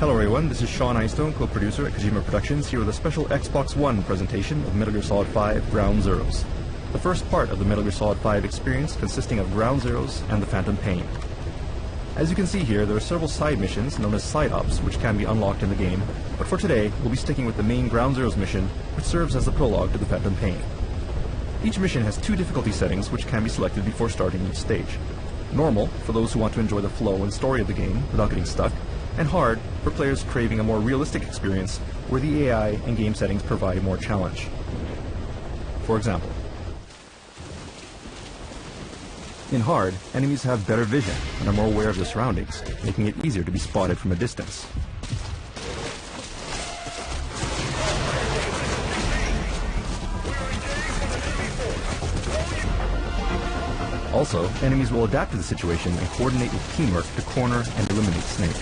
Hello everyone, this is Sean Einstone, co-producer at Kojima Productions, here with a special Xbox One presentation of Metal Gear Solid 5 Ground Zeroes. The first part of the Metal Gear Solid 5 experience consisting of Ground Zeroes and the Phantom Pain. As you can see here, there are several side missions known as side ops which can be unlocked in the game, but for today we'll be sticking with the main Ground Zeroes mission, which serves as the prologue to the Phantom Pain. Each mission has two difficulty settings which can be selected before starting each stage. Normal, for those who want to enjoy the flow and story of the game without getting stuck, and hard for players craving a more realistic experience where the AI and game settings provide more challenge. For example, in hard, enemies have better vision and are more aware of their surroundings, making it easier to be spotted from a distance. Also, enemies will adapt to the situation and coordinate with teamwork to corner and eliminate Snake.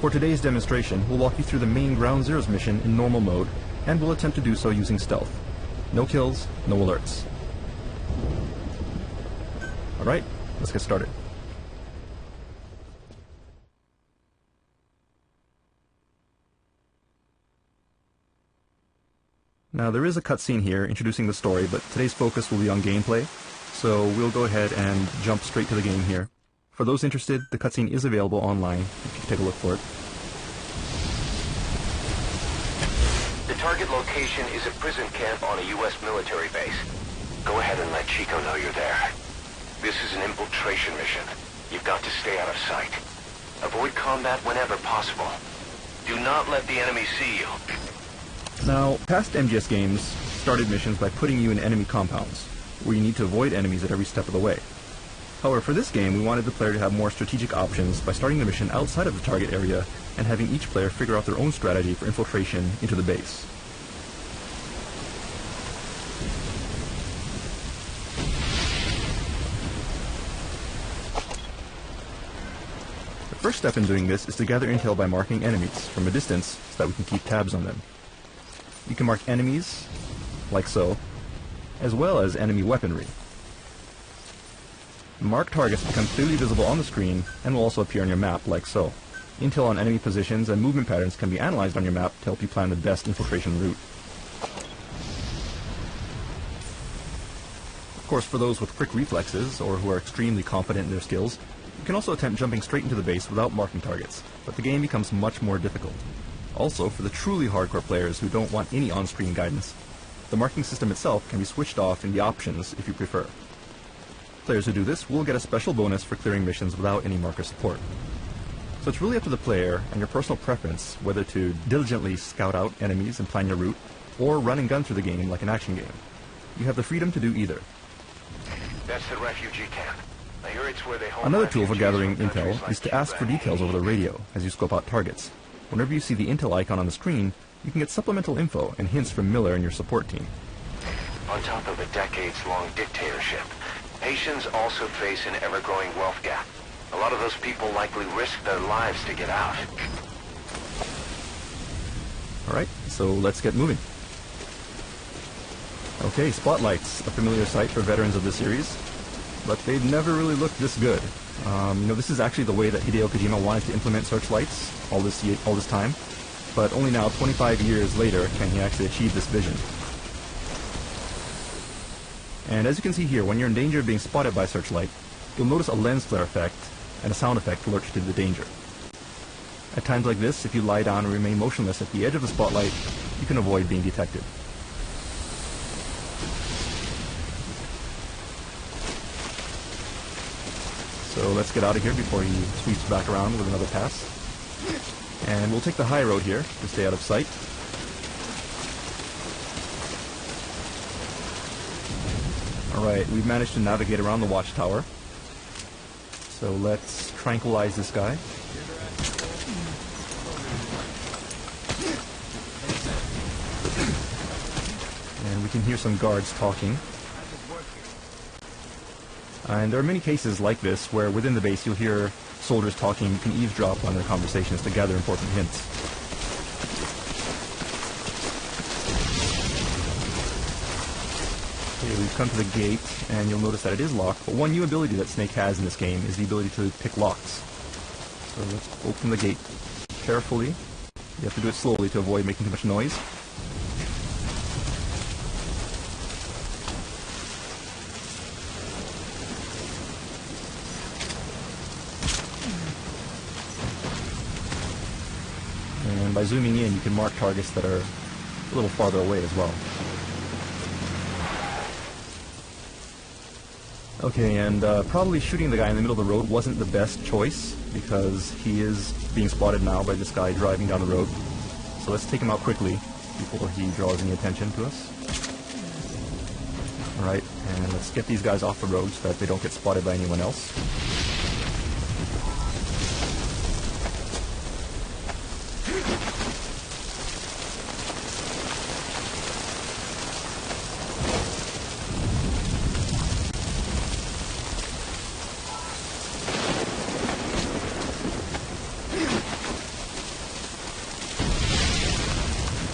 For today's demonstration, we'll walk you through the main Ground Zeroes mission in normal mode, and we'll attempt to do so using stealth. No kills, no alerts. Alright, let's get started. Now there is a cutscene here introducing the story, but today's focus will be on gameplay, so we'll go ahead and jump straight to the game here. For those interested, the cutscene is available online, if you can take a look for it. The target location is a prison camp on a U.S. military base. Go ahead and let Chico know you're there. This is an infiltration mission. You've got to stay out of sight. Avoid combat whenever possible. Do not let the enemy see you. Now, past MGS games started missions by putting you in enemy compounds, where you need to avoid enemies at every step of the way. However, for this game, we wanted the player to have more strategic options by starting the mission outside of the target area and having each player figure out their own strategy for infiltration into the base. The first step in doing this is to gather intel by marking enemies from a distance so that we can keep tabs on them. You can mark enemies, like so, as well as enemy weaponry. Marked targets become clearly visible on the screen and will also appear on your map, like so. Intel on enemy positions and movement patterns can be analyzed on your map to help you plan the best infiltration route. Of course, for those with quick reflexes, or who are extremely confident in their skills, you can also attempt jumping straight into the base without marking targets, but the game becomes much more difficult. Also, for the truly hardcore players who don't want any on-screen guidance, the marking system itself can be switched off in the options if you prefer. Players who do this will get a special bonus for clearing missions without any marker support. So it's really up to the player and your personal preference whether to diligently scout out enemies and plan your route, or run and gun through the game like an action game. You have the freedom to do either. That's the refugee camp. I hear it's where they hold Another tool for gathering intel is to ask for details over the radio as you scope out targets. Whenever you see the intel icon on the screen, you can get supplemental info and hints from Miller and your support team. On top of a decades-long dictatorship, Haitians also face an ever-growing wealth gap. A lot of those people likely risk their lives to get out. Alright, so let's get moving. Okay, spotlights, a familiar sight for veterans of the series, but they've never really looked this good. This is actually the way that Hideo Kojima wanted to implement searchlights all this time, but only now, 25 years later, can he actually achieve this vision. And as you can see here, when you're in danger of being spotted by a searchlight, you'll notice a lens flare effect and a sound effect alert you to the danger. At times like this, if you lie down and remain motionless at the edge of the spotlight, you can avoid being detected. So let's get out of here before he sweeps back around with another pass. And we'll take the high road here to stay out of sight. Alright, we've managed to navigate around the watchtower. So let's tranquilize this guy. And we can hear some guards talking. And there are many cases like this where within the base you'll hear soldiers talking. You can eavesdrop on their conversations to gather important hints. Okay, we've come to the gate, and you'll notice that it is locked, but one new ability that Snake has in this game is the ability to pick locks. So let's open the gate carefully. You have to do it slowly to avoid making too much noise. And by zooming in, you can mark targets that are a little farther away as well. Okay, and probably shooting the guy in the middle of the road wasn't the best choice, because he is being spotted now by this guy driving down the road. So let's take him out quickly before he draws any attention to us. Alright, and let's get these guys off the road so that they don't get spotted by anyone else.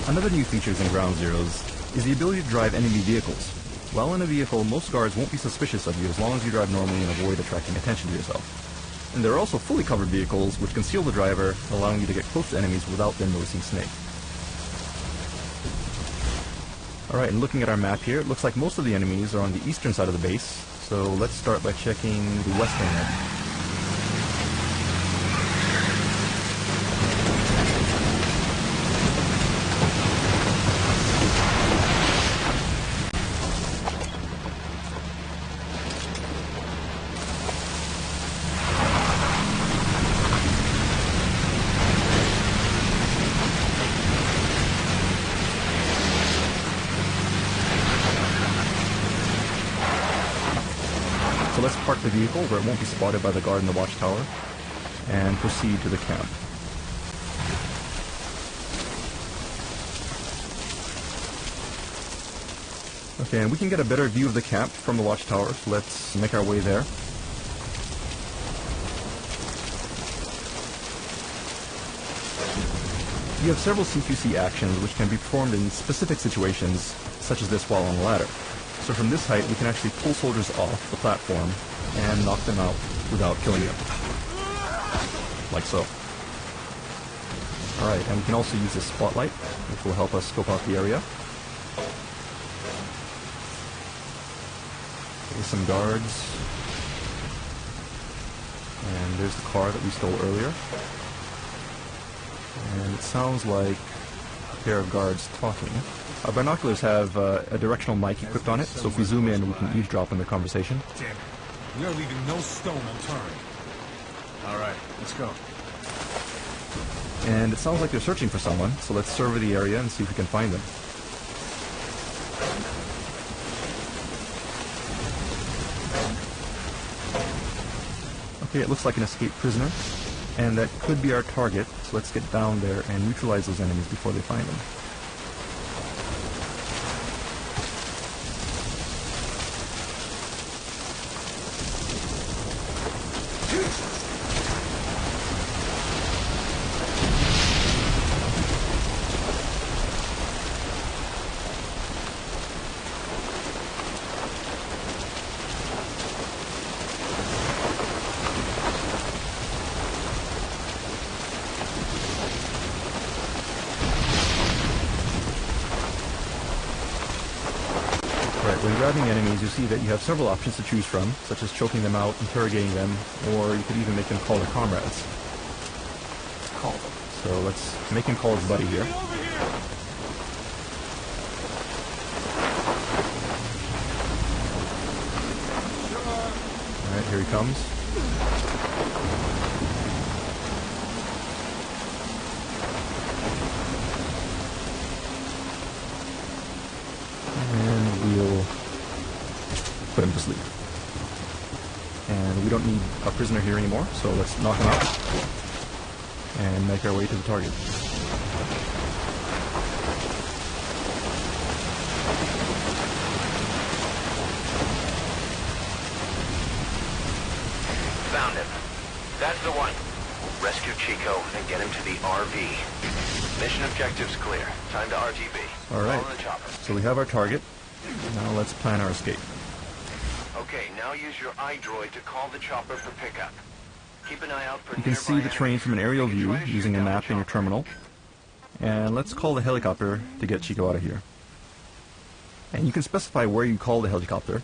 Another new feature in Ground Zeroes is the ability to drive enemy vehicles. While in a vehicle, most guards won't be suspicious of you as long as you drive normally and avoid attracting attention to yourself. And there are also fully covered vehicles which conceal the driver, allowing you to get close to enemies without them noticing Snake. Alright, and looking at our map here, it looks like most of the enemies are on the eastern side of the base, so let's start by checking the western end. So let's park the vehicle where it won't be spotted by the guard in the watchtower, and proceed to the camp. Okay, and we can get a better view of the camp from the watchtower, so let's make our way there. You have several CQC actions which can be performed in specific situations, such as this while on a ladder. So from this height, we can actually pull soldiers off the platform and knock them out without killing them. Like so. Alright, and we can also use this spotlight, which will help us scope out the area. There's some guards. And there's the car that we stole earlier. And it sounds like a pair of guards talking. Our binoculars have a directional mic equipped on it, so if we zoom in, we can eavesdrop on the conversation. Damn it. We are leaving no stone unturned. Alright, let's go. And it sounds like they're searching for someone, so let's survey the area and see if we can find them. Okay, it looks like an escaped prisoner, and that could be our target, so let's get down there and neutralize those enemies before they find them. When grabbing enemies, you see that you have several options to choose from, such as choking them out, interrogating them, or you could even make them call their comrades. Call them. So let's make him call his buddy here. Alright, here he comes. We'll put him to sleep. And we don't need a prisoner here anymore, so let's knock him out and make our way to the target. Found him. That's the one. Rescue Chico and get him to the RV. Mission objectives clear. Time to RTB. Alright, Follow the chopper. so we have our target, Now let's plan our escape. Okay, now use your iDroid to call the chopper for pickup. Keep an eye out for You can see the train from an aerial view using a map in your terminal. And let's call the helicopter to get Chico out of here. And you can specify where you call the helicopter.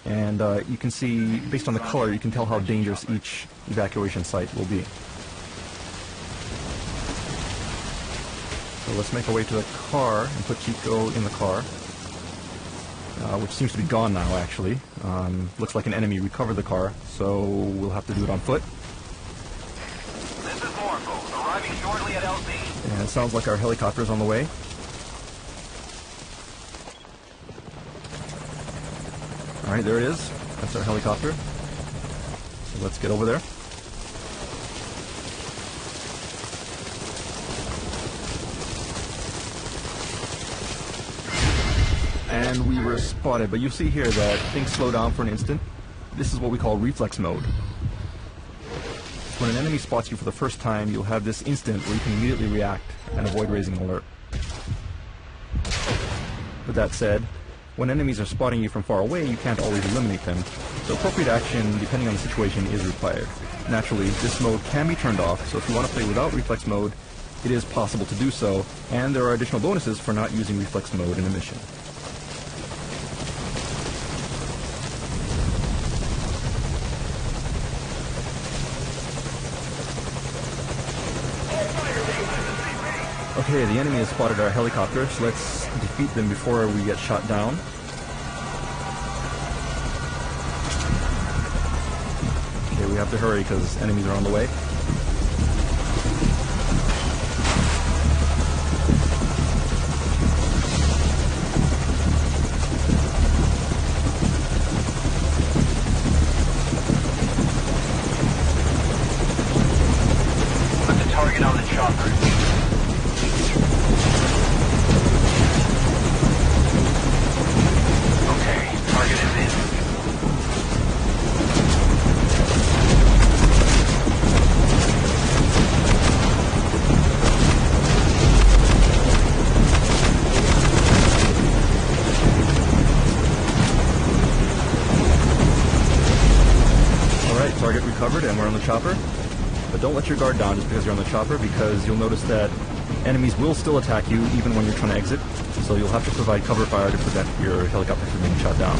And you can see, based on the color, you can tell how dangerous each evacuation site will be. So let's make our way to the car and put Chico in the car. Which seems to be gone now, actually. Looks like an enemy recovered the car, so we'll have to do it on foot. This is Morpho, arriving shortly at LZ. And it sounds like our helicopter's on the way. Alright, there it is. That's our helicopter. So let's get over there. And we were spotted, but you see here that things slow down for an instant. This is what we call reflex mode. When an enemy spots you for the first time, you'll have this instant where you can immediately react and avoid raising an alert. With that said, when enemies are spotting you from far away, you can't always eliminate them, so appropriate action, depending on the situation, is required. Naturally, this mode can be turned off, so if you want to play without reflex mode, it is possible to do so, and there are additional bonuses for not using reflex mode in a mission. Okay, the enemy has spotted our helicopter, so let's defeat them before we get shot down. Okay, we have to hurry because enemies are on the way. Put the target on the chopper. Target recovered, and we're on the chopper. But don't let your guard down just because you're on the chopper, because you'll notice that enemies will still attack you even when you're trying to exit, so you'll have to provide cover fire to prevent your helicopter from being shot down.